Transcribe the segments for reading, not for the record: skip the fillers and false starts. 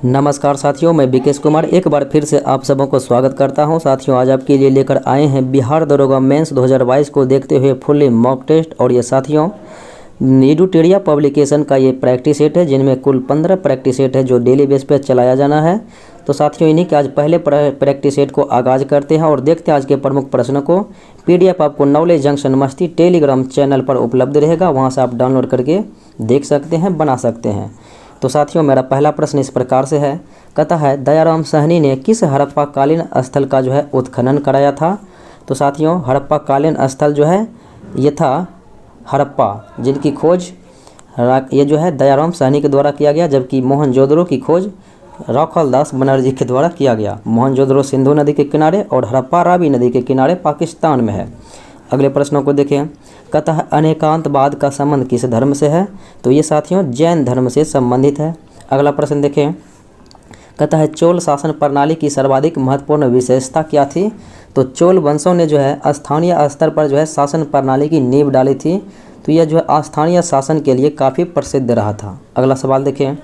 नमस्कार साथियों, मैं विकेश कुमार एक बार फिर से आप सबों को स्वागत करता हूं। साथियों, आज आपके लिए लेकर आए हैं बिहार दरोगा मेंस 2022 को देखते हुए फुल्ली मॉक टेस्ट। और ये साथियों एडुटेरिया पब्लिकेशन का ये प्रैक्टिस सेट है, जिनमें कुल 15 प्रैक्टिस सेट है जो डेली बेस पे चलाया जाना है। तो साथियों, इन्हीं के आज पहले प्रैक्टिस सेट को आगाज़ करते हैं और देखते हैं आज के प्रमुख प्रश्नों को। PDF आपको नॉलेज जंक्शन मस्ती टेलीग्राम चैनल पर उपलब्ध रहेगा, वहाँ से आप डाउनलोड करके देख सकते हैं, बना सकते हैं। तो साथियों, मेरा पहला प्रश्न इस प्रकार से है, कहता है दयाराम साहनी ने किस हड़प्पा कालीन स्थल का जो है उत्खनन कराया था। तो साथियों, हड़प्पा कालीन स्थल जो है ये था हड़प्पा, जिनकी खोज ये जो है दयाराम साहनी के द्वारा किया गया, जबकि मोहनजोदड़ो की खोज राखालदास बनर्जी के द्वारा किया गया। मोहनजोदड़ो सिंधु नदी के किनारे और हड़प्पा रावी नदी के किनारे पाकिस्तान में है। अगले प्रश्नों को देखें, कहता है अनेकांतवाद का संबंध किस धर्म से है। तो ये साथियों जैन धर्म से संबंधित है। अगला प्रश्न देखें, कहता है चोल शासन प्रणाली की सर्वाधिक महत्वपूर्ण विशेषता क्या थी। तो चोल वंशों ने जो है स्थानीय स्तर पर जो है शासन प्रणाली की नींव डाली थी, तो यह जो है स्थानीय शासन के लिए काफ़ी प्रसिद्ध रहा था। अगला सवाल देखें,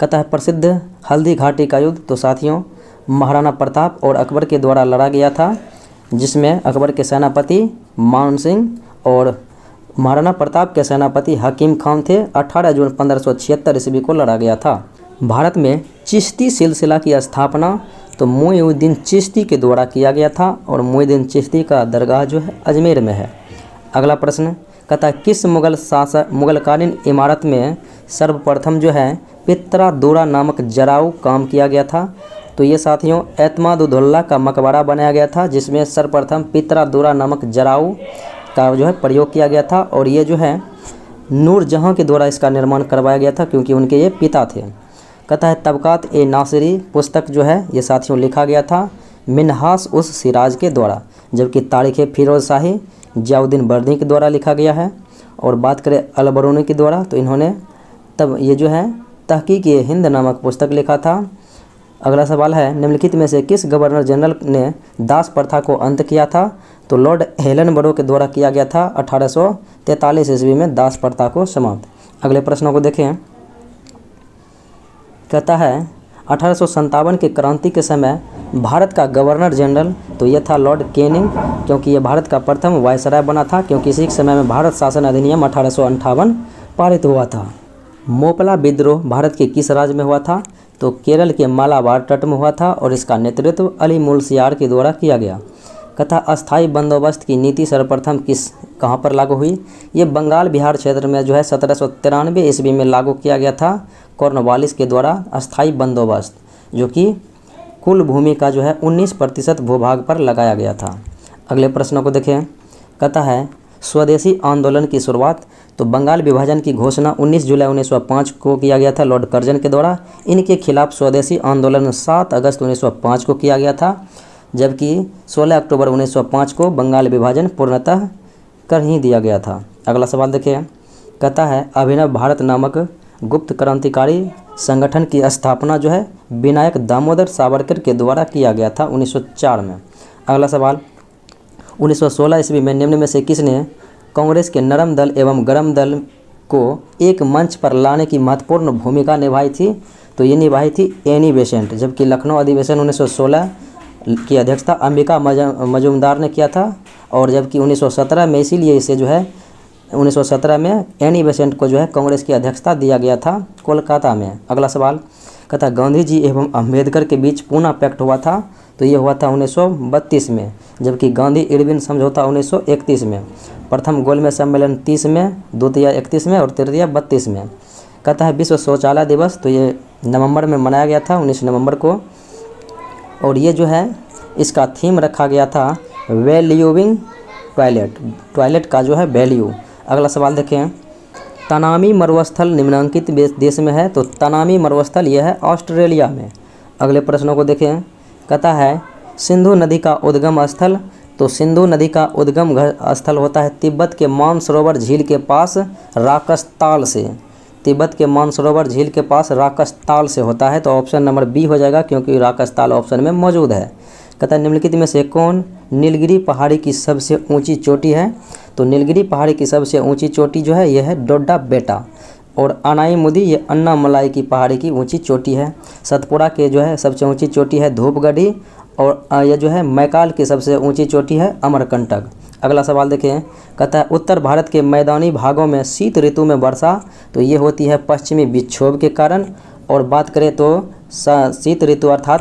कहता है प्रसिद्ध हल्दी घाटी का युद्ध। तो साथियों महाराणा प्रताप और अकबर के द्वारा लड़ा गया था, जिसमें अकबर के सेनापति मान सिंह और महाराणा प्रताप के सेनापति हकीम खान थे। 18 जून 1576 ईस्वी को लड़ा गया था। भारत में चिश्ती सिलसिला की स्थापना तो मोइनुद्दीन चिश्ती के द्वारा किया गया था और मोइनुद्दीन चिश्ती का दरगाह जो है अजमेर में है। अगला प्रश्न कहता है किस मुगलकालीन इमारत में सर्वप्रथम जो है पित्रा-दोरा नामक जराऊ काम किया गया था। तो ये साथियों एतमाद-उद-दौला का मकबरा बनाया गया था, जिसमें सर्वप्रथम पित्रा-दोरा नामक जराऊ का जो है प्रयोग किया गया था। और ये जो है नूरजहाँ के द्वारा इसका निर्माण करवाया गया था, क्योंकि उनके ये पिता थे। कहता है तबकात-ए-नासिरी पुस्तक जो है ये साथियों लिखा गया था मिन्हास-उस-सिराज के द्वारा, जबकि तारीख़-ए-फिरोज़ शाही जियाउद्दीन बर्दी के द्वारा लिखा गया है। और बात करें अल-बरूनी के द्वारा, तो इन्होंने तब ये जो है तहक़ीक़-ए-हिंद नामक पुस्तक लिखा था। अगला सवाल है निम्नलिखित में से किस गवर्नर जनरल ने दास प्रथा को अंत किया था। तो लॉर्ड हेलनबरो के द्वारा किया गया था 1843 ईस्वी में दास प्रथा को समाप्त। अगले प्रश्नों को देखें, कहता है 1857 के क्रांति के समय भारत का गवर्नर जनरल तो यह था लॉर्ड कैनिंग, क्योंकि यह भारत का प्रथम वायसराय बना था, क्योंकि इसी समय में भारत शासन अधिनियम 1858 पारित हुआ था। मोपला विद्रोह भारत के किस राज्य में हुआ था। तो केरल के मालाबार तट में हुआ था और इसका नेतृत्व अली मुल्सियार के द्वारा किया गया। कथा अस्थाई बंदोबस्त की नीति सर्वप्रथम कहाँ पर लागू हुई। ये बंगाल बिहार क्षेत्र में जो है 1793 ईस्वी में लागू किया गया था कॉर्नवालिस के द्वारा अस्थाई बंदोबस्त, जो कि कुल भूमि का जो है 19% भूभाग पर लगाया गया था। अगले प्रश्नों को देखें, कहता है स्वदेशी आंदोलन की शुरुआत तो बंगाल विभाजन की घोषणा 19 जुलाई 1905 को किया गया था लॉर्ड कर्जन के द्वारा। इनके खिलाफ स्वदेशी आंदोलन 7 अगस्त 1905 को किया गया था, जबकि 16 अक्टूबर 1905 को बंगाल विभाजन पूर्णतः कर ही दिया गया था। अगला सवाल देखिए, कहता है अभिनव भारत नामक गुप्त क्रांतिकारी संगठन की स्थापना जो है विनायक दामोदर सावरकर के द्वारा किया गया था 1904 में। अगला सवाल 1916 ईस्वी में निम्न में से किसने कांग्रेस के नरम दल एवं गरम दल को एक मंच पर लाने की महत्वपूर्ण भूमिका निभाई थी। तो ये निभाई थी एनी बेसेंट, जबकि लखनऊ अधिवेशन 1916 की अध्यक्षता अंबिका मजूमदार ने किया था, और जबकि 1917 में इसीलिए इसे जो है 1917 में एनी बेसेंट को जो है कांग्रेस की अध्यक्षता दिया गया था कोलकाता में। अगला सवाल कहता गांधी जी एवं अम्बेडकर के बीच पूना पैक्ट हुआ था। तो ये हुआ था 1932 में, जबकि गांधी इरविन समझौता 1931 में। प्रथम गोलमेज सम्मेलन 30 में, द्वितीय 31 में और तृतीय 32 में। कहता है विश्व शौचालय दिवस तो ये नवंबर में मनाया गया था 19 नवंबर को, और ये जो है इसका थीम रखा गया था वैल्यूइंग टॉयलेट का जो है वैल्यू। अगला सवाल देखें, तनामी मरुस्थल निम्नलिखित देश में है। तो तनामी मरुस्थल यह है ऑस्ट्रेलिया में। अगले प्रश्नों को देखें, कहता है सिंधु नदी का उद्गम स्थल। तो सिंधु नदी का उद्गम स्थल होता है तिब्बत के मानसरोवर झील के पास राकसताल से। तिब्बत के मानसरोवर झील के पास राकसताल से होता है। तो ऑप्शन नंबर बी हो जाएगा, क्योंकि राकसताल ऑप्शन में मौजूद है। कहता है निम्नलिखित में से कौन नीलगिरी पहाड़ी की सबसे ऊंची चोटी है। तो नीलगिरी पहाड़ी की सबसे ऊंची चोटी जो है यह है डोडा बेटा। और अनाईमुदी ये अन्नामलाई की पहाड़ी की ऊंची चोटी है। सतपुड़ा के जो है सबसे ऊंची चोटी है धूपगढ़ी, और यह जो है मैकाल की सबसे ऊंची चोटी है अमरकंटक। अगला सवाल देखें, कहता है उत्तर भारत के मैदानी भागों में शीत ऋतु में वर्षा तो ये होती है पश्चिमी विक्षोभ के कारण। और बात करें तो शीत ऋतु अर्थात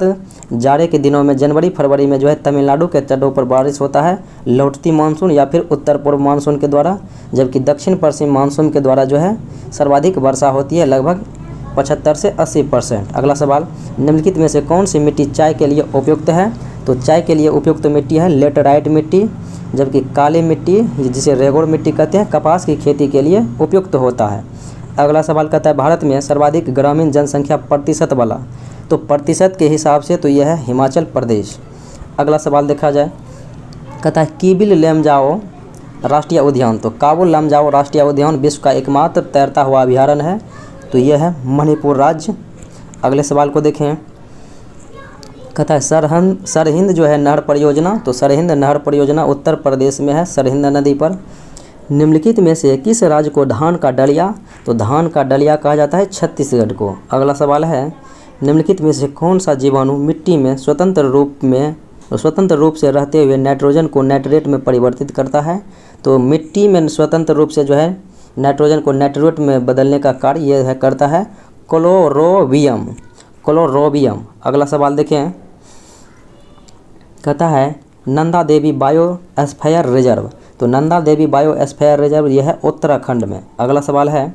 जाड़े के दिनों में जनवरी फरवरी में जो है तमिलनाडु के तटों पर बारिश होता है लौटती मानसून या फिर उत्तर पूर्व मानसून के द्वारा, जबकि दक्षिण पश्चिम मानसून के द्वारा जो है सर्वाधिक वर्षा होती है लगभग 75 से 80%। अगला सवाल, निम्नलिखित में से कौन सी मिट्टी चाय के लिए उपयुक्त है? तो चाय के लिए उपयुक्त मिट्टी है लेटराइट मिट्टी, जबकि काली मिट्टी जिसे रेगोड़ मिट्टी कहते हैं कपास की खेती के लिए उपयुक्त होता है। अगला सवाल कहता है भारत में सर्वाधिक ग्रामीण जनसंख्या प्रतिशत वाला, तो प्रतिशत के हिसाब से तो यह है हिमाचल प्रदेश। अगला सवाल देखा जाए, कहता है कीबिल लेमजाओ राष्ट्रीय उद्यान, तो काबुल लमजाओ राष्ट्रीय उद्यान विश्व का एकमात्र तैरता हुआ अभयारण्य है, तो यह है मणिपुर राज्य। अगले सवाल को देखें, कहता है सरहिंद जो है नहर परियोजना, तो सरहिंद नहर परियोजना उत्तर प्रदेश में है सरहिंद नदी पर। निम्नलिखित में से किस राज्य को धान का डलिया, तो धान का डलिया कहा जाता है छत्तीसगढ़ को। अगला सवाल है, निम्नलिखित में से कौन सा जीवाणु मिट्टी में स्वतंत्र रूप से रहते हुए नाइट्रोजन को नाइट्रेट में परिवर्तित करता है? तो मिट्टी में स्वतंत्र रूप से जो है नाइट्रोजन को नाइट्रेट में बदलने का कार्य यह है करता है क्लोरोबियम। अगला सवाल देखें, कहता है नंदा देवी बायोस्फीयर रिजर्व, तो नंदा देवी बायोस्फीयर रिजर्व यह है उत्तराखंड में। अगला सवाल है,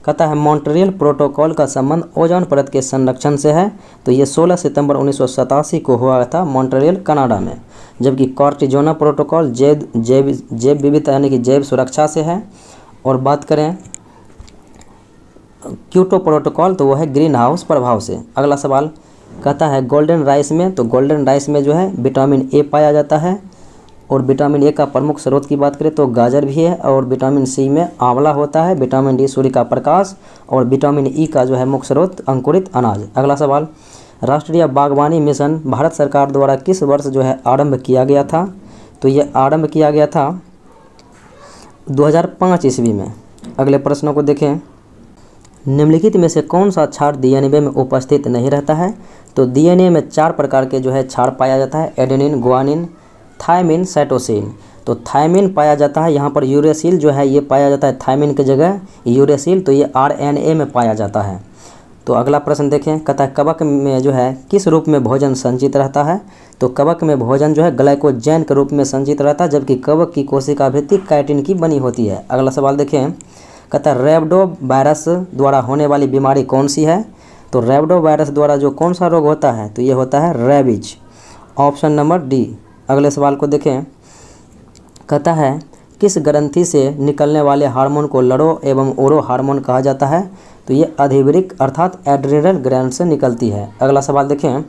कहता है मॉन्ट्रियल प्रोटोकॉल का संबंध ओजोन परत के संरक्षण से है, तो ये 16 सितंबर 1987 को हुआ था मॉन्ट्रियल कनाडा में। जबकि कॉर्टिजोना प्रोटोकॉल जैव विविधता यानी कि जैव सुरक्षा से है। और बात करें क्योटो प्रोटोकॉल, तो वह है ग्रीन हाउस प्रभाव से। अगला सवाल कहता है गोल्डन राइस में, तो गोल्डन राइस में जो है विटामिन ए पाया जाता है, और विटामिन ए का प्रमुख स्रोत की बात करें तो गाजर भी है, और विटामिन सी में आंवला होता है, विटामिन डी सूर्य का प्रकाश, और विटामिन ई का जो है मुख्य स्रोत अंकुरित अनाज। अगला सवाल, राष्ट्रीय बागवानी मिशन भारत सरकार द्वारा किस वर्ष जो है आरंभ किया गया था? तो ये आरंभ किया गया था 2005 ईस्वी में। अगले प्रश्नों को देखें, निम्नलिखित में से कौन सा क्षार डीएनए में उपस्थित नहीं रहता है? तो डीएनए में 4 प्रकार के जो है क्षार पाया जाता है, एडेनिन, गुआनिन, थायमिन, साइटोसिन। तो थायमिन पाया जाता है, यहाँ पर यूरेसिल जो है ये पाया जाता है थायमिन की जगह यूरेसिल, तो ये आरएनए में पाया जाता है। तो अगला प्रश्न देखें, कहता है कवक में जो है किस रूप में भोजन संचित रहता है? तो कवक में भोजन जो है ग्लाइकोजन के रूप में संचित रहता है, जबकि कवक की कोशिका भित्ति काइटिन की बनी होती है। अगला सवाल देखें, कहता है रैबिडो वायरस द्वारा होने वाली बीमारी कौन सी है? तो रैबिडो वायरस द्वारा जो कौन सा रोग होता है? तो ये होता है रेबीज, ऑप्शन नंबर डी। अगले सवाल को देखें, कहता है किस ग्रंथि से निकलने वाले हार्मोन को लड़ो एवं ओरो हार्मोन कहा जाता है? तो ये अधिवृक्क अर्थात एड्रिनल ग्लैंड से निकलती है। अगला सवाल देखें,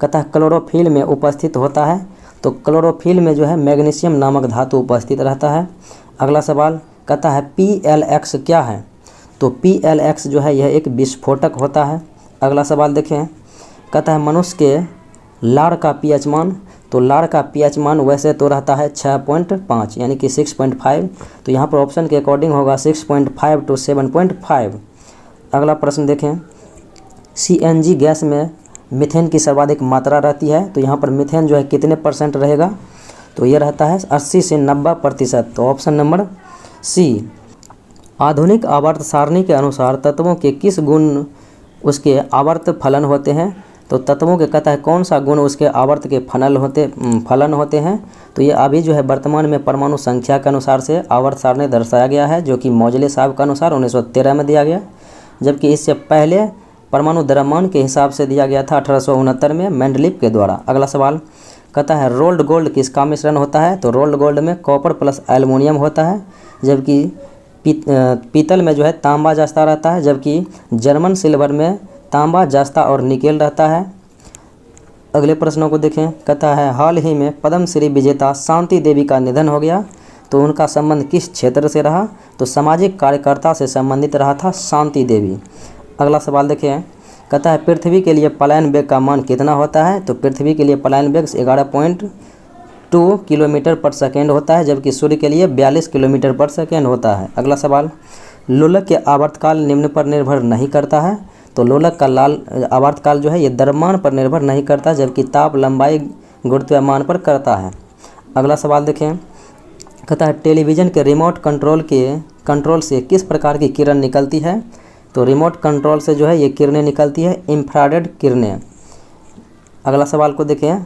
कहता है क्लोरोफिल में उपस्थित होता है, तो क्लोरोफिल में जो है मैग्नीशियम नामक धातु उपस्थित रहता है। अगला सवाल कहता है PLX क्या है? तो PLX जो है यह एक विस्फोटक होता है। अगला सवाल देखें, कहता है मनुष्य के लार का pH मान, तो लार का pH मान वैसे तो रहता है 6.5 यानी कि 6.5, तो यहाँ पर ऑप्शन के अकॉर्डिंग होगा 6.5 to 7.5। अगला प्रश्न देखें, CNG गैस में मीथेन की सर्वाधिक मात्रा रहती है, तो यहाँ पर मीथेन जो है कितने % रहेगा? तो ये रहता है 80 से 90%, तो ऑप्शन नंबर सी। आधुनिक आवर्त सारणी के अनुसार तत्वों के किस गुण उसके आवर्त फलन होते हैं? तो तत्वों के कहता है कौन सा गुण उसके आवर्त के फलन होते हैं? तो ये अभी जो है वर्तमान में परमाणु संख्या के अनुसार से आवर्त सारणी दर्शाया गया है, जो कि मौजले साहब के अनुसार 1913 में दिया गया, जबकि इससे पहले परमाणु द्रव्यमान के हिसाब से दिया गया था 1869 में मेंडलीव के द्वारा। अगला सवाल कहता है रोल्ड गोल्ड किसका मिश्रण होता है? तो रोल्ड गोल्ड में कॉपर प्लस एल्युमिनियम होता है, जबकि पीतल में जो है तांबा जस्ता रहता है, जबकि जर्मन सिल्वर में तांबा जस्ता और निकेल रहता है। अगले प्रश्नों को देखें, कहता है हाल ही में पद्मश्री विजेता शांति देवी का निधन हो गया, तो उनका संबंध किस क्षेत्र से रहा? तो सामाजिक कार्यकर्ता से संबंधित रहा था शांति देवी। अगला सवाल देखें, कहता है पृथ्वी के लिए पलायन वेग का मान कितना होता है? तो पृथ्वी के लिए पलायन वेग 11.2 किलोमीटर पर सेकेंड होता है, जबकि सूर्य के लिए 42 किलोमीटर पर सेकेंड होता है। अगला सवाल, लोलक के आवर्तकाल निम्न पर निर्भर नहीं करता है। तो लोलक का आवर्तकाल जो है ये द्रव्यमान पर निर्भर नहीं करता, जबकि ताप लंबाई गुरुत्वायमान पर करता है। अगला सवाल देखें, कहता है टेलीविज़न के रिमोट कंट्रोल से किस प्रकार की किरण निकलती है। तो रिमोट कंट्रोल से जो है ये किरणें निकलती है, इंफ्रारेड किरणें। अगला सवाल को देखें,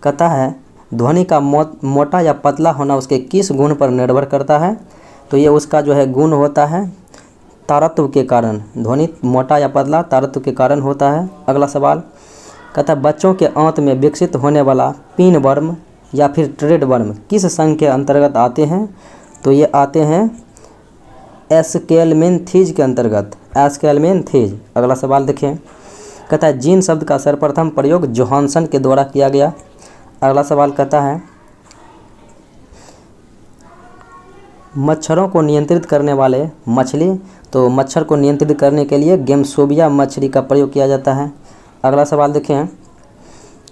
कहता है ध्वनि का मोटा या पतला होना उसके किस गुण पर निर्भर करता है। तो ये उसका जो है गुण होता है तारत्व के कारण। ध्वनि मोटा या पतला तारत्व के कारण होता है। अगला सवाल कहता है बच्चों के आंत में विकसित होने वाला पिन वर्म या फिर ट्रेड वर्म किस संघ के अंतर्गत आते हैं। तो ये आते हैं एस्केलमेंथीज के अंतर्गत, एस्केलमेंथीज। अगला सवाल देखें, कहता है जीन शब्द का सर्वप्रथम प्रयोग जोहानसन के द्वारा किया गया। अगला सवाल कहता है मच्छरों को नियंत्रित करने वाले मछली। तो मच्छर को नियंत्रित करने के लिए गेमसोबिया मछली का प्रयोग किया जाता है। अगला सवाल देखें,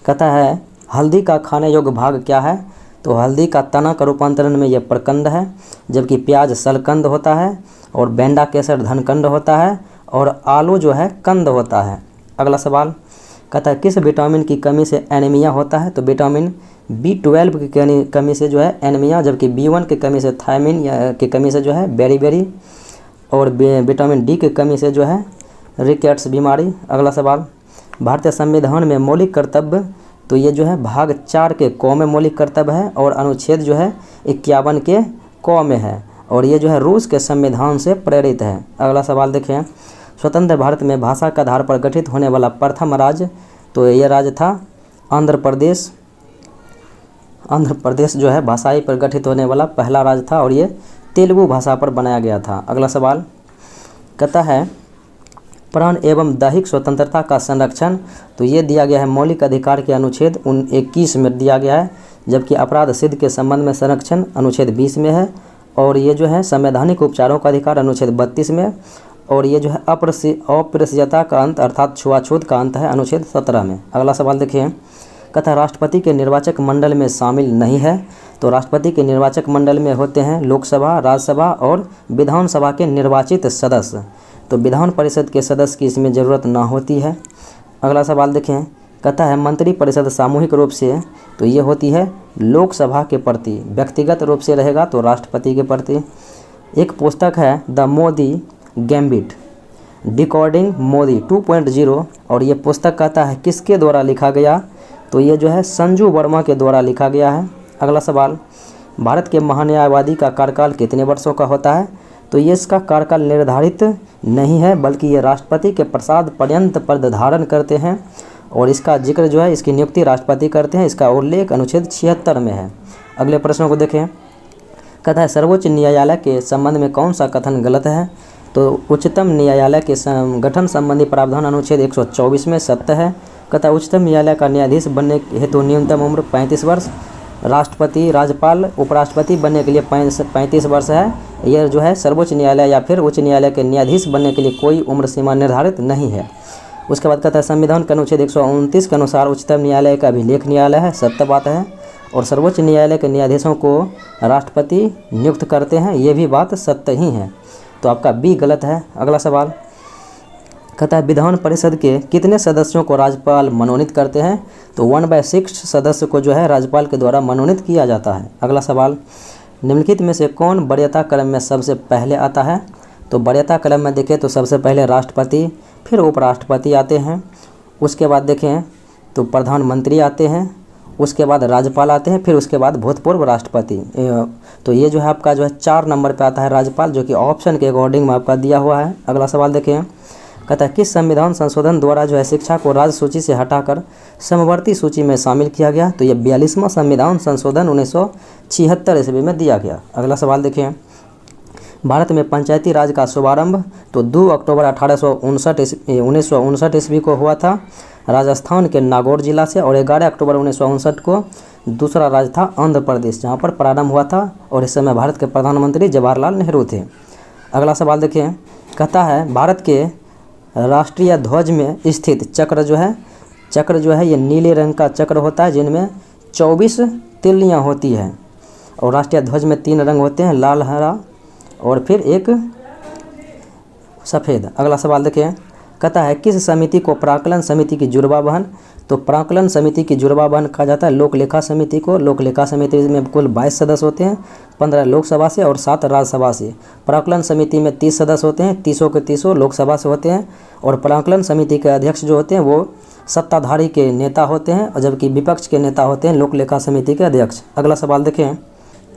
कहता है हल्दी का खाने योग्य भाग क्या है। तो हल्दी का तना का रूपांतरण में यह प्रकंद है, जबकि प्याज सलकंद होता है और बेंडा केसर धनकंद होता है और आलू जो है कंद होता है। अगला सवाल कहता है किस विटामिन की कमी से एनीमिया होता है। तो विटामिन B12 की कमी से जो है एनीमिया, जबकि B1 की कमी से थायमिन की कमी से जो है बेरीबेरी, और विटामिन D की कमी से जो है रिकेट्स बीमारी। अगला सवाल भारतीय संविधान में मौलिक कर्तव्य। तो ये जो है भाग 4 के क में मौलिक कर्तव्य है और अनुच्छेद जो है 51 के क में है, और ये जो है रूस के संविधान से प्रेरित है। अगला सवाल देखें, स्वतंत्र भारत में भाषा के आधार पर गठित होने वाला प्रथम राज्य। तो ये राज्य था आंध्र प्रदेश। आंध्र प्रदेश जो है भाषाई पर गठित होने वाला पहला राज्य था और ये तेलुगु भाषा पर बनाया गया था। अगला सवाल कहता है प्राण एवं दैहिक स्वतंत्रता का संरक्षण। तो ये दिया गया है मौलिक अधिकार के अनुच्छेद 21 में दिया गया है, जबकि अपराध सिद्ध के संबंध में संरक्षण अनुच्छेद 20 में है, और ये जो है संवैधानिक उपचारों का अधिकार अनुच्छेद 32 में, और ये जो है अप्रसियता का अंत अर्थात छुआछूत का अंत है अनुच्छेद 17 में। अगला सवाल देखिए, कहता है राष्ट्रपति के निर्वाचक मंडल में शामिल नहीं है। तो राष्ट्रपति के निर्वाचक मंडल में होते हैं लोकसभा, राज्यसभा और विधानसभा के निर्वाचित सदस्य। तो विधान परिषद के सदस्य की इसमें ज़रूरत ना होती है। अगला सवाल देखें, कहता है मंत्री परिषद सामूहिक रूप से तो ये होती है लोकसभा के प्रति, व्यक्तिगत रूप से रहेगा तो राष्ट्रपति के प्रति। एक पुस्तक है the Modi gambit decoding Modi 2.0, और ये पुस्तक कहता है किसके द्वारा लिखा गया। तो ये जो है संजू वर्मा के द्वारा लिखा गया है। अगला सवाल, भारत के महान्यायवादी का कार्यकाल कितने वर्षों का होता है। तो ये इसका कार्यकाल निर्धारित नहीं है, बल्कि ये राष्ट्रपति के प्रसाद पर्यंत पद धारण करते हैं, और इसका जिक्र जो है इसकी नियुक्ति राष्ट्रपति करते हैं। इसका उल्लेख अनुच्छेद 76 में है। अगले प्रश्नों को देखें, कहता है सर्वोच्च न्यायालय के संबंध में कौन सा कथन गलत है। तो उच्चतम न्यायालय के गठन संबंधी प्रावधान अनुच्छेद 124 में सत्य है। कहता है उच्चतम न्यायालय का न्यायाधीश बनने हेतु न्यूनतम उम्र 35 वर्ष, राष्ट्रपति, राज्यपाल, उपराष्ट्रपति बनने के लिए 35 वर्ष है। यह जो है सर्वोच्च न्यायालय या फिर उच्च न्यायालय के न्यायाधीश बनने के लिए कोई उम्र सीमा निर्धारित नहीं है। उसके बाद कहता है संविधान के अनुच्छेद 129 के अनुसार उच्चतम न्यायालय का अभिलेख न्यायालय है, सत्य बात है, और सर्वोच्च न्यायालय के न्यायाधीशों को राष्ट्रपति नियुक्त करते हैं, ये भी बात सत्य ही है। तो आपका बी गलत है। अगला सवाल कहता है विधान परिषद के कितने सदस्यों को राज्यपाल मनोनीत करते हैं। तो 1/6 सदस्य को जो है राज्यपाल के द्वारा मनोनीत किया जाता है। अगला सवाल, निम्नलिखित में से कौन वरीयता क्रम में सबसे पहले आता है। तो वरीयता क्रम में देखें तो सबसे पहले राष्ट्रपति, फिर उपराष्ट्रपति आते हैं, उसके बाद देखें तो प्रधानमंत्री आते हैं, उसके बाद राज्यपाल आते हैं, फिर उसके बाद भूतपूर्व राष्ट्रपति। तो ये जो है आपका जो है 4 नंबर पे आता है राज्यपाल, जो कि ऑप्शन के अकॉर्डिंग में आपका दिया हुआ है। अगला सवाल देखें, कहता है किस संविधान संशोधन द्वारा जो है शिक्षा को राज्य सूची से हटाकर समवर्ती सूची में शामिल किया गया। तो ये 42वां संविधान संशोधन 1976 ईस्वी में दिया गया। अगला सवाल देखें, भारत में पंचायती राज का शुभारंभ तो 2 अक्टूबर 1959 ईस्वी को हुआ था राजस्थान के नागौर जिला से, और 11 अक्टूबर 1959 को दूसरा राज्य था आंध्र प्रदेश, जहाँ पर प्रारंभ हुआ था, और इस समय भारत के प्रधानमंत्री जवाहरलाल नेहरू थे। अगला सवाल देखें, कहता है भारत के राष्ट्रीय ध्वज में स्थित चक्र जो है ये नीले रंग का चक्र होता है, जिनमें 24 तिल्लियाँ होती हैं, और राष्ट्रीय ध्वज में 3 रंग होते हैं, लाल, हरा और फिर एक सफ़ेद। अगला सवाल देखिए, कहता है किस समिति को प्राक्कलन समिति की जुड़वा बहन? तो प्राक्कलन समिति की जुड़वा बहन कहा जाता है लोक लेखा समिति को। लोक लेखा समिति में कुल 22 सदस्य होते हैं, 15 लोकसभा से और 7 राज्यसभा से। प्राक्कलन समिति में 30 सदस्य होते हैं, 30 के 30 लोकसभा से होते हैं। और प्राक्कलन समिति के अध्यक्ष जो होते हैं वो सत्ताधारी के नेता होते हैं, और जबकि विपक्ष के नेता होते हैं लोक लेखा समिति के अध्यक्ष। अगला सवाल देखें,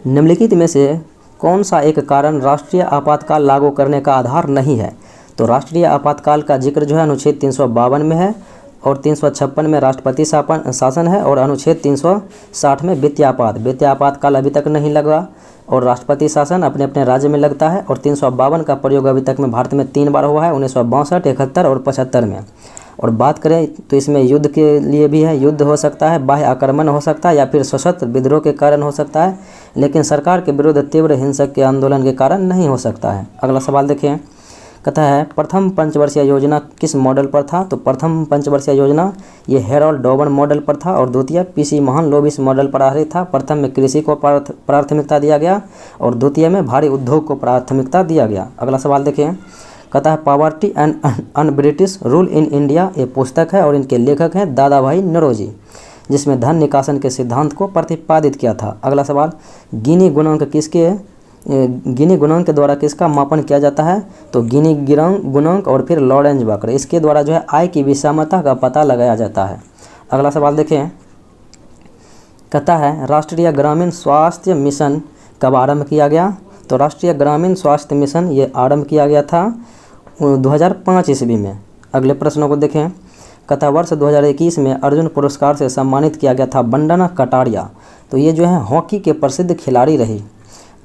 निम्नलिखित में से कौन सा एक कारण राष्ट्रीय आपातकाल लागू करने का आधार नहीं है? तो राष्ट्रीय आपातकाल का जिक्र जो है अनुच्छेद 352 में है, और 356 में राष्ट्रपति शासन है, और अनुच्छेद 360 में वित्तीय आपातकाल अभी तक नहीं लगा, और राष्ट्रपति शासन अपने अपने राज्य में लगता है। और 352 का प्रयोग अभी तक में भारत में 3 बार हुआ है, 1962, 71 और 75 में। और बात करें तो इसमें युद्ध के लिए भी है, युद्ध हो सकता है, बाह्य आक्रमण हो सकता है, या फिर सशस्त्र विद्रोह के कारण हो सकता है, लेकिन सरकार के विरुद्ध तीव्र हिंसक के आंदोलन के कारण नहीं हो सकता है। अगला सवाल देखिए, कहता है प्रथम पंचवर्षीय योजना किस मॉडल पर था? तो प्रथम पंचवर्षीय योजना ये हेरोल्ड डॉबन मॉडल पर था, और द्वितीय पीसी महान लोबिस मॉडल पर आधारित था। प्रथम में कृषि को प्राथमिकता दिया गया, और द्वितीय में भारी उद्योग को प्राथमिकता दिया गया। अगला सवाल देखिए, कहता है poverty and un British rule in India ये पुस्तक है, और इनके लेखक हैं दादा भाई नौरोजी, जिसमें धन निकासन के सिद्धांत को प्रतिपादित किया था। अगला सवाल, गिनी गुणांक के द्वारा किसका मापन किया जाता है? तो गिनी गुणांक और फिर लॉरेंज वक्र, इसके द्वारा जो है आय की विषमता का पता लगाया जाता है। अगला सवाल देखें, कहता है राष्ट्रीय ग्रामीण स्वास्थ्य मिशन कब आरंभ किया गया? तो राष्ट्रीय ग्रामीण स्वास्थ्य मिशन ये आरंभ किया गया था 2005 ईस्वी में। अगले प्रश्नों को देखें, कहता वर्ष 2021 में अर्जुन पुरस्कार से सम्मानित किया गया था वंदना कटारिया, तो ये जो है हॉकी के प्रसिद्ध खिलाड़ी रही।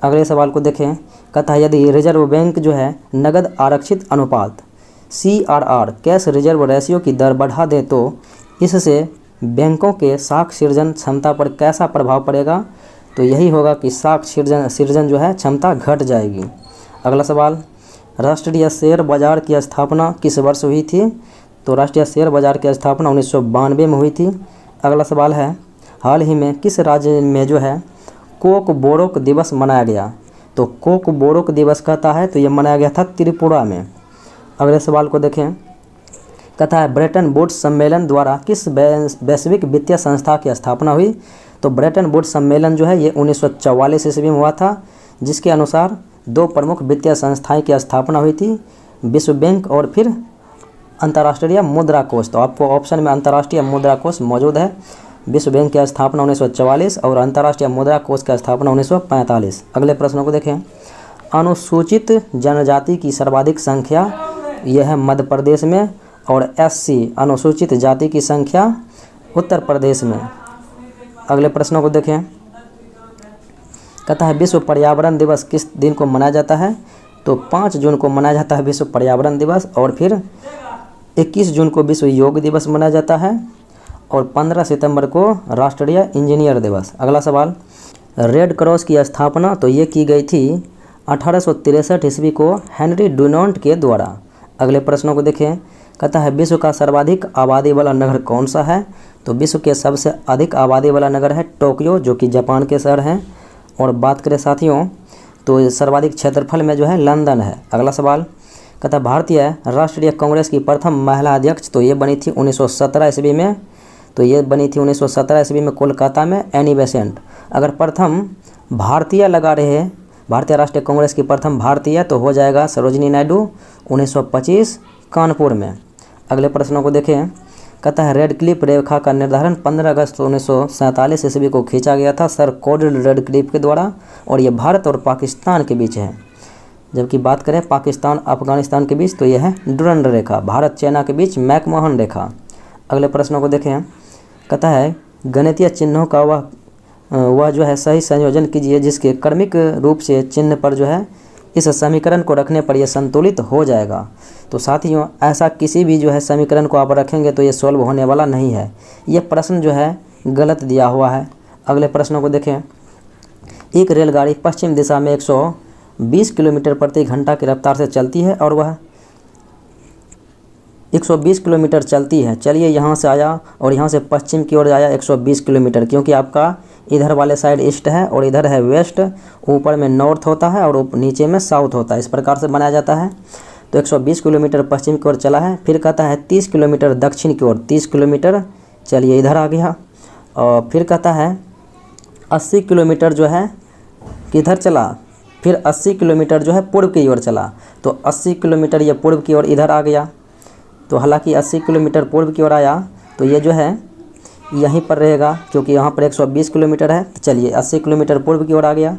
अगले सवाल को देखें, कहता है यदि रिजर्व बैंक जो है नगद आरक्षित अनुपात CRR कैश रिजर्व रेशियो की दर बढ़ा दे तो इससे बैंकों के साख सृजन क्षमता पर कैसा प्रभाव पड़ेगा? तो यही होगा कि साख सृजन जो है क्षमता घट जाएगी। अगला सवाल, राष्ट्रीय शेयर बाजार की स्थापना किस वर्ष हुई थी? तो राष्ट्रीय शेयर बाजार की स्थापना 1992 में हुई थी। अगला सवाल है, हाल ही में किस राज्य में जो है कोक बोरोक दिवस मनाया गया? तो कोक बोरोक दिवस कहता है तो ये मनाया गया था त्रिपुरा में। अगले सवाल को देखें, कहता है ब्रेटन वुड्स सम्मेलन द्वारा किस वैश्विक वित्तीय संस्था की स्थापना हुई? तो ब्रेटन वुड्स सम्मेलन जो है ये 1944 ईस्वी में हुआ था, जिसके अनुसार 2 प्रमुख वित्तीय संस्थाएं की स्थापना हुई थी, विश्व बैंक और फिर अंतर्राष्ट्रीय मुद्रा कोष। तो आपको ऑप्शन में अंतर्राष्ट्रीय मुद्रा कोष मौजूद है। विश्व बैंक की स्थापना 1944 और अंतर्राष्ट्रीय मुद्रा कोष की स्थापना 1945। अगले प्रश्नों को देखें, अनुसूचित जनजाति की सर्वाधिक संख्या यह है मध्य प्रदेश में, और SC अनुसूचित जाति की संख्या उत्तर प्रदेश में। अगले प्रश्नों को देखें, कहता है विश्व पर्यावरण दिवस किस दिन को मनाया जाता है? तो 5 जून को मनाया जाता है विश्व पर्यावरण दिवस, और फिर 21 जून को विश्व योग दिवस मनाया जाता है, और 15 सितंबर को राष्ट्रीय इंजीनियर दिवस। अगला सवाल, रेड क्रॉस की स्थापना तो ये की गई थी 1863 ईस्वी को हेनरी डुनांट के द्वारा। अगले प्रश्नों को देखें, कहता है विश्व का सर्वाधिक आबादी वाला नगर कौन सा है? तो विश्व के सबसे अधिक आबादी वाला नगर है टोक्यो, जो कि जापान के शहर है। और बात करें साथियों तो सर्वाधिक क्षेत्रफल में जो है लंदन है। अगला सवाल, कहता है भारतीय राष्ट्रीय कांग्रेस की प्रथम महिला अध्यक्ष तो ये बनी थी 1917 ईस्वी में। तो ये बनी थी 1917 ईस्वी में कोलकाता में, एनी बेसेंट। अगर प्रथम भारतीय लगा रहे भारतीय राष्ट्रीय कांग्रेस की प्रथम भारतीय तो हो जाएगा सरोजिनी नायडू, 1925 कानपुर में। अगले प्रश्नों को देखें, कहता है रेड क्लिफ रेखा का निर्धारण 15 अगस्त 1947 ईस्वी को खींचा गया था सर कॉर्डल रेड क्लिफ के द्वारा, और ये भारत और पाकिस्तान के बीच है। जबकि बात करें पाकिस्तान अफगानिस्तान के बीच तो यह है डुरंड रेखा, भारत चाइना के बीच मैकमोहन रेखा। अगले प्रश्नों को देखें, कहता है गणितीय चिन्हों का वह जो है सही संयोजन कीजिए जिसके क्रमिक रूप से चिन्ह पर जो है इस समीकरण को रखने पर यह संतुलित हो जाएगा। तो साथियों ऐसा किसी भी जो है समीकरण को आप रखेंगे तो ये सॉल्व होने वाला नहीं है, ये प्रश्न जो है गलत दिया हुआ है। अगले प्रश्नों को देखें, एक रेलगाड़ी पश्चिम दिशा में 120 किलोमीटर प्रति घंटा की रफ्तार से चलती है और वह 120 किलोमीटर चलती है। चलिए यहाँ से आया और यहाँ से पश्चिम की ओर आया 120 किलोमीटर, क्योंकि आपका इधर वाले साइड ईस्ट है और इधर है वेस्ट, ऊपर में नॉर्थ होता है और नीचे में साउथ होता है, इस प्रकार से बनाया जाता है। तो 120 किलोमीटर पश्चिम की ओर चला है। फिर कहता है 30 किलोमीटर दक्षिण की ओर, 30 किलोमीटर, चलिए इधर आ गया। और फिर कहता है 80 किलोमीटर जो है किधर चला, फिर 80 किलोमीटर जो है पूर्व की ओर चला। तो 80 किलोमीटर ये पूर्व की ओर इधर आ गया। तो हालांकि 80 किलोमीटर पूर्व की ओर आया तो ये जो है यहीं पर रहेगा, क्योंकि यहाँ पर 120 किलोमीटर है। तो चलिए 80 किलोमीटर पूर्व की ओर आ गया।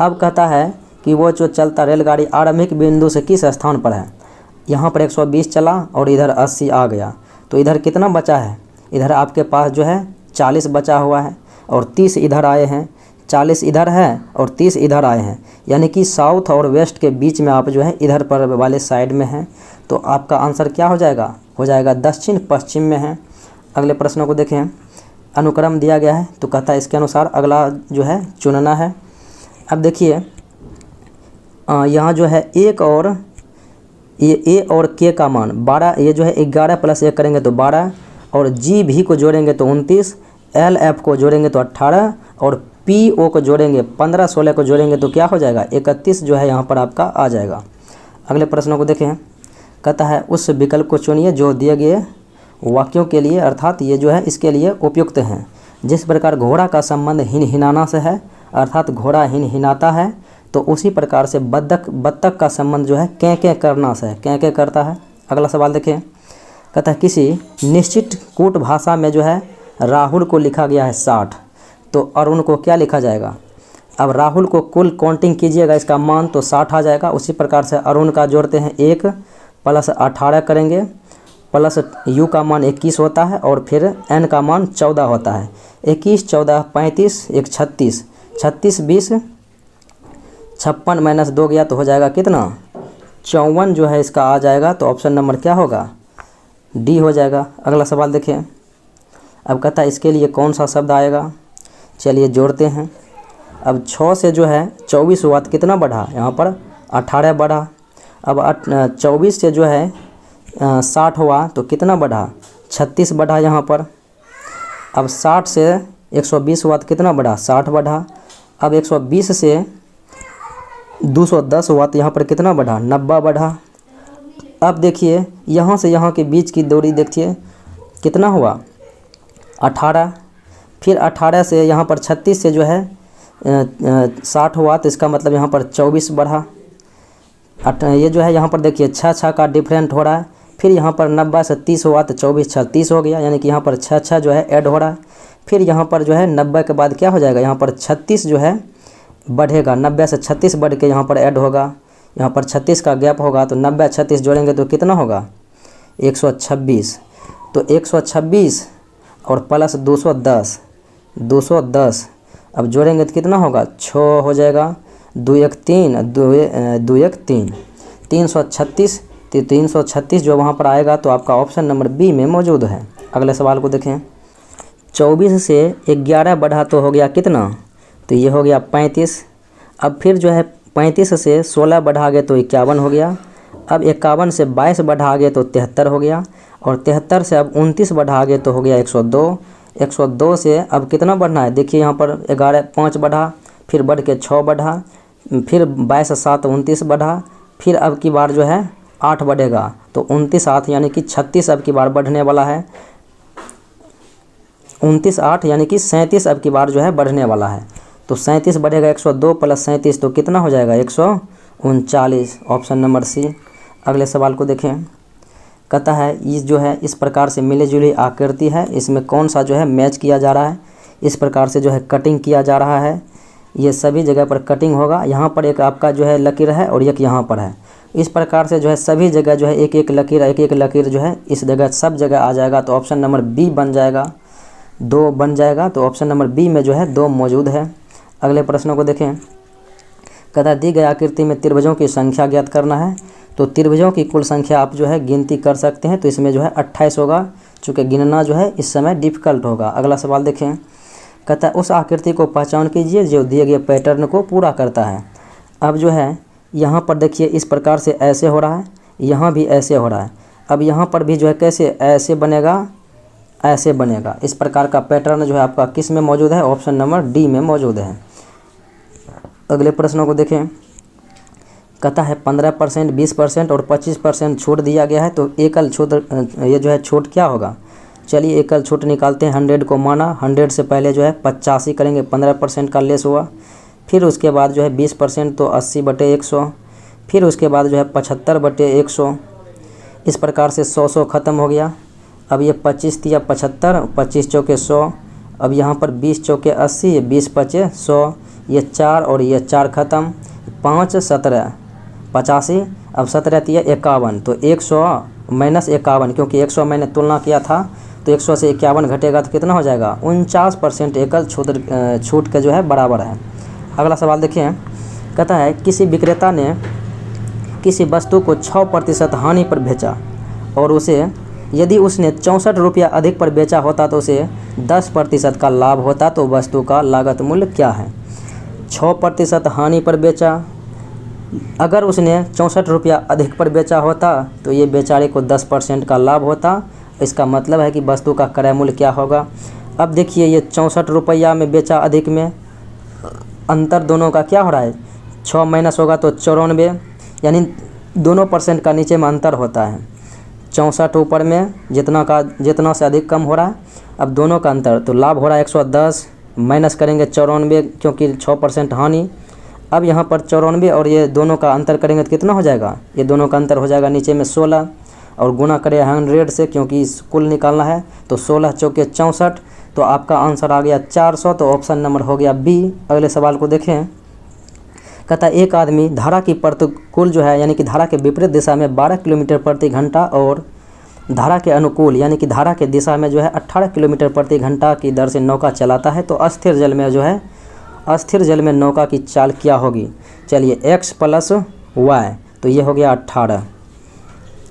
अब कहता है कि वो जो चलता रेलगाड़ी आरंभिक बिंदु से किस स्थान पर है। यहाँ पर 120 चला और इधर 80 आ गया, तो इधर कितना बचा है, इधर आपके पास जो है 40 बचा हुआ है और 30 इधर आए हैं, 40 इधर है और 30 इधर आए हैं, यानी कि साउथ और वेस्ट के बीच में आप जो है इधर पर वाले साइड में हैं। तो आपका आंसर क्या हो जाएगा दक्षिण पश्चिम में है। अगले प्रश्नों को देखें। अनुक्रम दिया गया है तो कहता है इसके अनुसार अगला जो है चुनना है। अब देखिए यहाँ जो है एक और ये ए और के का मान 12, ये जो है 11 + 1 करेंगे तो 12, और जी भी को जोड़ेंगे तो 29, एल एफ को जोड़ेंगे तो 18, और पी ओ को जोड़ेंगे 15, 16 को जोड़ेंगे तो क्या हो जाएगा 31 जो है यहाँ पर आपका आ जाएगा। अगले प्रश्नों को देखें। कहता है उस विकल्प को चुनिए जो दिए गए वाक्यों के लिए, अर्थात ये जो है इसके लिए उपयुक्त हैं। जिस प्रकार घोड़ा का संबंध हिनहिनाना से है, अर्थात घोड़ा हिनहिनाता है, तो उसी प्रकार से बत्तख का संबंध जो है कैं करना से है, कैं करता है। अगला सवाल देखें। कहता है किसी निश्चित कूट भाषा में जो है राहुल को लिखा गया है 60, तो अरुण को क्या लिखा जाएगा। अब राहुल को कुल काउंटिंग कीजिएगा, इसका मान तो 60 आ जाएगा। उसी प्रकार से अरुण का जोड़ते हैं 1 + 18 करेंगे, प्लस यू का मान 21 होता है और फिर एन का मान 14 होता है। 21, 14, 35, 1 36, 36, 20, 56 - 2 गया तो हो जाएगा कितना 54 जो है इसका आ जाएगा। तो ऑप्शन नंबर क्या होगा डी हो जाएगा। अगला सवाल देखें। अब कहता है इसके लिए कौन सा शब्द आएगा, चलिए जोड़ते हैं। अब 6 से जो है 24 हुआ तो कितना बढ़ा, यहाँ पर 18 बढ़ा। अब 24 से जो है 60 हुआ तो कितना बढ़ा 36 बढ़ा यहाँ पर। अब 60 से 120 हुआ तो कितना बढ़ा 60 बढ़ा। अब 120 से 210 हुआ तो यहाँ पर कितना बढ़ा 90 बढ़ा। अब देखिए यहाँ से यहाँ के बीच की दूरी देखिए कितना हुआ 18। फिर 18 से यहाँ पर 36 से जो है 60 हुआ तो इसका मतलब यहाँ पर 24 बढ़ा। ये जो है यहाँ पर देखिए 6 का डिफरेंट हो रहा है। फिर यहाँ पर 90 से 30 हुआ तो 24 6 30 हो गया, यानी कि यहाँ पर 6 जो है ऐड हो रहा है। फिर यहाँ पर जो है 90 के बाद क्या हो जाएगा, यहाँ पर 36 जो है बढ़ेगा, 90 से 36 बढ़ के यहाँ पर ऐड होगा। यहाँ पर 36 का गैप होगा तो 90 36 जोड़ेंगे तो कितना होगा 126। तो 126 और प्लस 210 अब जोड़ेंगे तो कितना होगा 6 हो जाएगा। 2 1 3 2 1 3 336। तो 336 जो वहाँ पर आएगा तो आपका ऑप्शन नंबर बी में मौजूद है। अगले सवाल को देखें। 24 से 11 बढ़ा तो हो गया कितना, तो ये हो गया 35। अब फिर जो है 35 से 16 बढ़ा गए तो 51 हो गया। अब 51 से 22 बढ़ा गए तो 73 हो गया, और 73 से अब 29 बढ़ा गए तो हो गया 102। 102 से अब कितना बढ़ना है, देखिए यहाँ पर 11 5 बढ़ा, फिर बढ़ के 6 बढ़ा, फिर 22 7 29 बढ़ा, फिर अब की बार जो है 8 बढ़ेगा तो 29 8 यानी कि 36 अब की बार बढ़ने वाला है। 29 8 यानी कि 37 अब की बार जो है बढ़ने वाला है। तो 37 बढ़ेगा 102 + 37 तो कितना हो जाएगा 139। Option number C. अगले सवाल को देखें। कहता है इस जो है इस प्रकार से मिली जुली आकृति है, इसमें कौन सा जो है मैच किया जा रहा है। इस प्रकार से जो है कटिंग किया जा रहा है, ये सभी जगह पर कटिंग होगा। यहाँ पर एक आपका जो है लकीर है और एक यहाँ पर है। इस प्रकार से जो है सभी जगह जो है एक एक लकीर जो है इस जगह सब जगह आ जाएगा। तो ऑप्शन नंबर बी बन जाएगा, 2 बन जाएगा। तो ऑप्शन नंबर बी में जो है 2 मौजूद है। अगले प्रश्नों को देखें। कहता दी गई आकृति में त्रिभुजों की संख्या ज्ञात करना है। तो त्रिभुजों की कुल संख्या आप जो है गिनती कर सकते हैं। तो इसमें जो है 28 होगा, चूँकि गिनना जो है इस समय डिफ़िकल्ट होगा। अगला सवाल देखें। कहता है उस आकृति को पहचान कीजिए जो दिए गए पैटर्न को पूरा करता है। अब जो है यहाँ पर देखिए इस प्रकार से ऐसे हो रहा है, यहाँ भी ऐसे हो रहा है। अब यहाँ पर भी जो है कैसे ऐसे बनेगा, ऐसे बनेगा। इस प्रकार का पैटर्न जो है आपका किस में मौजूद है, ऑप्शन नंबर डी में मौजूद है। अगले प्रश्नों को देखें। कहता है 15%, 20% और 25% छूट दिया गया है। तो एकल छूट ये जो है छूट क्या होगा, चलिए एकल छूट निकालते हैं। 100 को माना, 100 से पहले जो है 85 करेंगे, 15% का लेस हुआ। फिर उसके बाद जो है 20% तो 80/100, फिर उसके बाद जो है 75/100। इस प्रकार से 100 ख़त्म हो गया। अब ये 25 दिया 75, 25 चौके 100। अब यहाँ पर 20 चौके 80, 20 पचे 100, ये 4 और ये 4 ख़त्म। 5 17 85, अब 17 दिया 51, तो 100 माइनस 51, क्योंकि 100 मैंने तुलना किया था, तो 100 से 51 घटेगा तो कितना हो जाएगा, 49% एकल छूट के जो है बराबर है। अगला सवाल देखिए, कहता है किसी विक्रेता ने किसी वस्तु को 6% हानि पर बेचा और उसे यदि उसने 64 रुपया अधिक पर बेचा होता तो उसे 10% का लाभ होता, तो वस्तु का लागत मूल्य क्या है। 6% हानि पर बेचा, अगर उसने 64 रुपया अधिक पर बेचा होता तो ये बेचारे को 10% का लाभ होता। इसका मतलब है कि वस्तु का क्रय मूल्य क्या होगा। अब देखिए ये 64 रुपया में बेचा अधिक में, अंतर दोनों का क्या हो रहा है, 6 माइनस होगा तो 94, यानी दोनों % का नीचे में अंतर होता है। 64 ऊपर में जितना से अधिक कम हो रहा है, अब दोनों का अंतर, तो लाभ हो रहा है 110, माइनस करेंगे 94 क्योंकि 6% हानि। अब यहाँ पर 94 और ये दोनों का अंतर करेंगे तो कितना हो जाएगा, ये दोनों का अंतर हो जाएगा नीचे में 16, और गुना करें 100 से क्योंकि कुल निकालना है, तो 16 चौके 64, तो आपका आंसर आ गया 400। तो ऑप्शन नंबर हो गया बी। अगले सवाल को देखें, कहता है एक आदमी धारा की प्रतिकूल जो है यानी कि धारा के विपरीत दिशा में 12 किलोमीटर प्रति घंटा और धारा के अनुकूल यानी कि धारा के दिशा में जो है 18 किलोमीटर प्रति घंटा की दर से नौका चलाता है, तो अस्थिर जल में जो है अस्थिर जल में नौका की चाल क्या होगी। चलिए x + y, तो ये हो गया 18,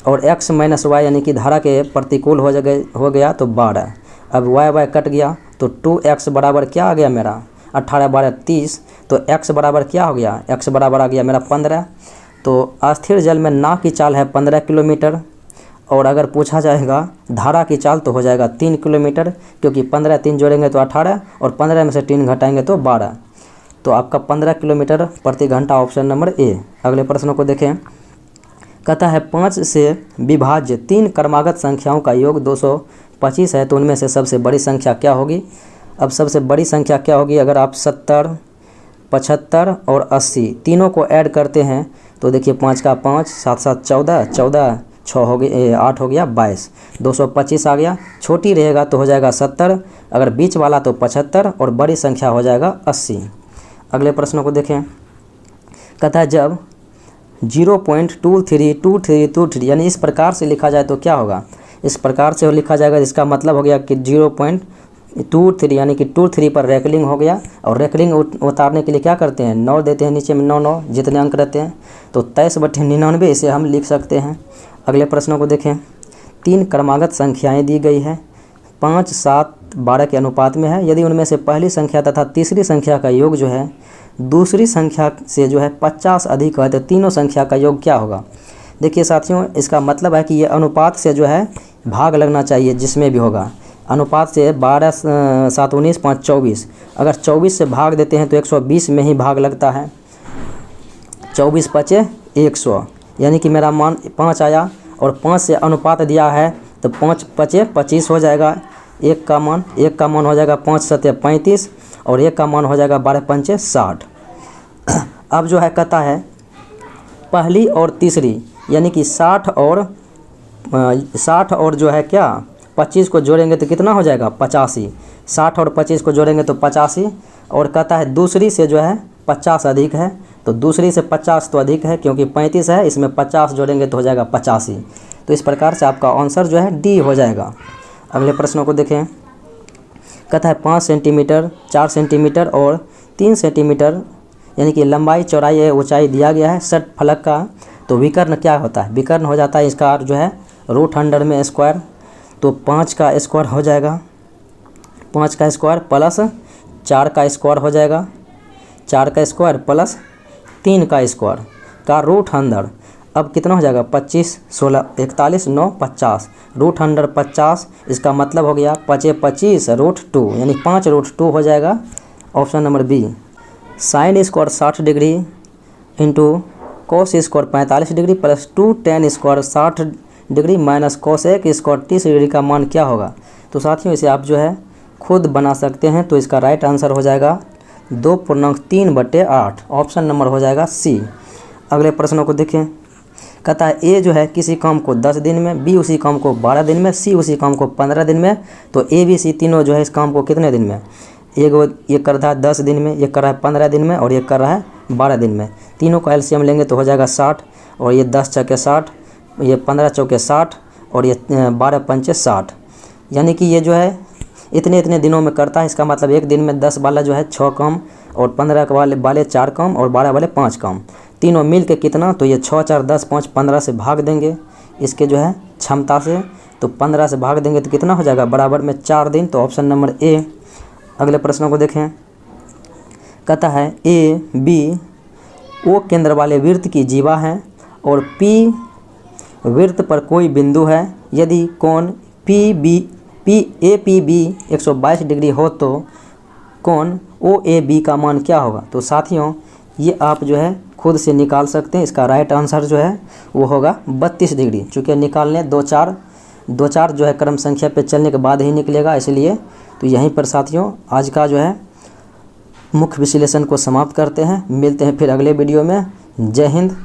और x - y यानी कि धारा के प्रतिकूल हो गया तो 12। अब y कट गया तो 2x बराबर क्या आ गया मेरा, 18 12 30, तो x बराबर क्या हो गया, x बराबर आ गया मेरा 15। तो अस्थिर जल में नाव की चाल है 15 किलोमीटर, और अगर पूछा जाएगा धारा की चाल तो हो जाएगा 3 किलोमीटर, क्योंकि 15 3 जोड़ेंगे तो 18 और 15 में से 3 घटाएंगे तो 12, तो आपका 15 किलोमीटर प्रति घंटा ऑप्शन नंबर ए। अगले प्रश्नों को देखें, कहता है 5 से विभाज्य 3 क्रमागत संख्याओं का योग 225 है, तो उनमें से सबसे बड़ी संख्या क्या होगी। अब सबसे बड़ी संख्या क्या होगी, अगर आप 70, 75 और 80 तीनों को ऐड करते हैं तो देखिए 5 का 5, 7 7 14, 14 6 हो गया 8 हो गया 22, 225 आ गया। छोटी रहेगा तो हो जाएगा 70, अगर बीच वाला तो 75 और बड़ी संख्या हो जाएगा 80। अगले प्रश्नों को देखें, कहता है जब 0.232323 यानी इस प्रकार से लिखा जाए तो क्या होगा। इस प्रकार से लिखा जाएगा, इसका मतलब हो गया कि 0.23 यानी कि 23 पर रैकलिंग हो गया, और रैकलिंग उतारने के लिए क्या करते हैं, 9 देते हैं नीचे में, 9 9 जितने अंक रहते हैं, तो 23/99 इसे हम लिख सकते हैं। अगले प्रश्नों को देखें, 3 क्रमागत संख्याएं दी गई है, 5 7 12 के अनुपात में है। यदि उनमें से पहली संख्या तथा तीसरी संख्या का योग जो है दूसरी संख्या से जो है 50 अधिक है, तो तीनों संख्या का योग क्या होगा। देखिए साथियों, इसका मतलब है कि ये अनुपात से जो है भाग लगना चाहिए जिसमें भी होगा। अनुपात से 12 7 19 5 24, अगर 24 से भाग देते हैं तो 120 में ही भाग लगता है। 24 पचे 100, यानी कि मेरा मान 5 आया, और 5 से अनुपात दिया है तो 5 पचे 25 हो जाएगा। एक का मान हो जाएगा 5 7 35, और एक का मान हो जाएगा 12 पंचे 60। अब जो है कहता है पहली और तीसरी यानी कि 60 और जो है क्या 25 को जोड़ेंगे तो कितना हो जाएगा 85। 60 और 25 को जोड़ेंगे तो 85, और कहता है दूसरी से जो है 50 अधिक है, तो दूसरी से 50 तो अधिक है क्योंकि 35 है, इसमें 50 जोड़ेंगे तो हो जाएगा 85। तो इस प्रकार से आपका आंसर जो है डी हो जाएगा। अगले प्रश्नों को देखें, कहता है 5 सेंटीमीटर 4 सेंटीमीटर और 3 सेंटीमीटर यानी कि लंबाई चौड़ाई ऊंचाई दिया गया है षट फलक का, तो विकर्ण क्या होता है, विकर्ण हो जाता है इसका जो है √100 में स्क्वायर, तो 5 का स्क्वायर हो जाएगा, 5 का स्क्वायर प्लस 4 का स्क्वायर हो जाएगा, 4 का स्क्वायर प्लस 3 का स्क्वायर का √100। अब कितना हो जाएगा 25 16 41 9 50, √100 50, इसका मतलब हो गया 5 25 √2 यानी 5 √2 हो जाएगा option number B. Sine square 60 degree into cos square 45 degree plus 2 tan square 60 degree minus cos एक स्क्वायर 30 डिग्री का मान क्या होगा। तो साथियों इसे आप जो है खुद बना सकते हैं। तो इसका राइट आंसर हो जाएगा 2/3/8, ऑप्शन नंबर हो जाएगा सी। अगले प्रश्नों को देखें। कहता है ए जो है किसी काम को 10 दिन में, बी उसी काम को 12 दिन में, सी उसी काम को 15 दिन में। तो ए बी सी तीनों जो है इस काम को कितने दिन में, ये कर रहा है 10 दिन में, ये कर रहा है 15 दिन में और ये कर रहा है 12 दिन में। तीनों का एलसीएम लेंगे तो हो जाएगा 60 और ये 10 चौके 60, ये 15 चौके 60 और ये 12 पंचे 60। यानी कि ये जो है इतने इतने दिनों में करता है। इसका मतलब एक दिन में 10 वाला जो है 6 काम और 15 वाले 4 काम और 12 वाले 5 काम, तीनों मिल के कितना, तो ये 6 4 10 5 15 से भाग देंगे इसके जो है क्षमता से। तो 15 से भाग देंगे तो कितना हो जाएगा, बराबर में 4 दिन। तो ऑप्शन नंबर ए। अगले प्रश्नों को देखें। कहता है ए बी ओ केंद्र वाले वृत्त की जीवा है और पी वृत्त पर कोई बिंदु है। यदि कोण ए पी बी 122 डिग्री हो तो कोण ओ ए बी का मान क्या होगा। तो साथियों ये आप जो है खुद से निकाल सकते हैं। इसका राइट आंसर जो है वो होगा 32 डिग्री। चूँकि निकालने 2 4 जो है क्रम संख्या पे चलने के बाद ही निकलेगा, इसलिए तो यहीं पर साथियों आज का जो है मुख्य विश्लेषण को समाप्त करते हैं। मिलते हैं फिर अगले वीडियो में। जय हिंद।